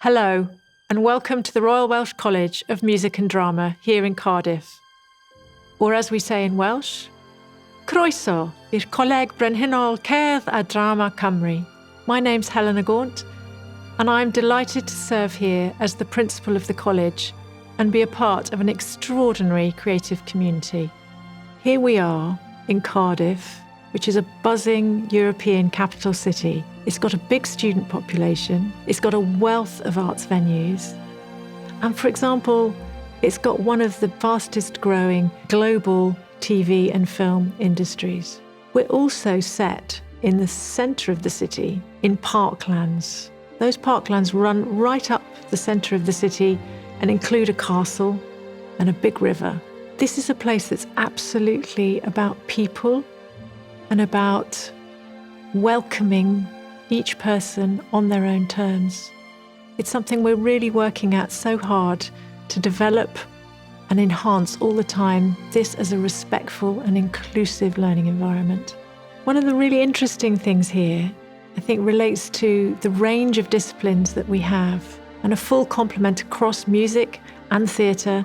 Hello, and welcome to the Royal Welsh College of Music and Drama here in Cardiff. Or as we say in Welsh, Croeso i'r Coleg Brenhinol Cerdd a Drama Cymru. My name's Helena Gaunt, and I'm delighted to serve here as the principal of the college and be a part of an extraordinary creative community. Here we are in Cardiff, which is a buzzing European capital city. It's got a big student population, it's got a wealth of arts venues, and for example, it's got one of the fastest growing global TV and film industries. We're also set in the centre of the city in parklands. Those parklands run right up the centre of the city and include a castle and a big river. This is a place that's absolutely about people and about welcoming each person on their own terms. It's something we're really working at so hard to develop and enhance all the time, this as a respectful and inclusive learning environment. One of the really interesting things here, I think, relates to the range of disciplines that we have and a full complement across music and theatre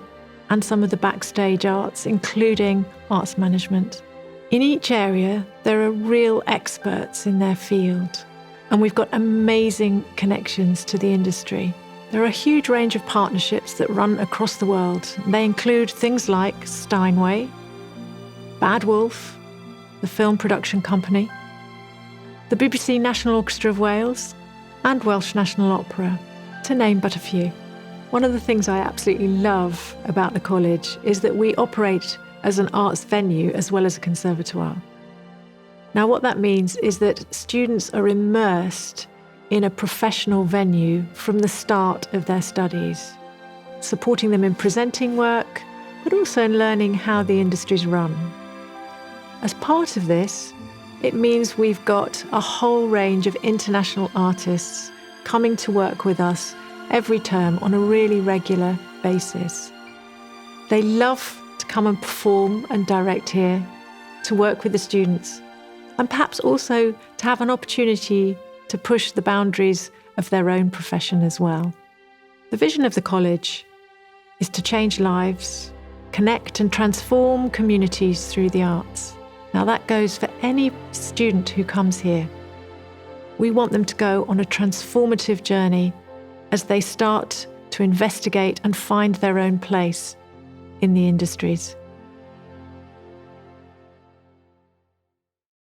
and some of the backstage arts, including arts management. In each area, there are real experts in their field, and we've got amazing connections to the industry. There are a huge range of partnerships that run across the world. They include things like Steinway, Bad Wolf, the film production company, the BBC National Orchestra of Wales, and Welsh National Opera, to name but a few. One of the things I absolutely love about the college is that we operate as an arts venue as well as a conservatoire. Now, what that means is that students are immersed in a professional venue from the start of their studies, supporting them in presenting work, but also in learning how the industries run. As part of this, it means we've got a whole range of international artists coming to work with us every term on a really regular basis. They love to come and perform and direct here, to work with the students, and perhaps also to have an opportunity to push the boundaries of their own profession as well. The vision of the college is to change lives, connect and transform communities through the arts. Now that goes for any student who comes here. We want them to go on a transformative journey as they start to investigate and find their own place in the industries.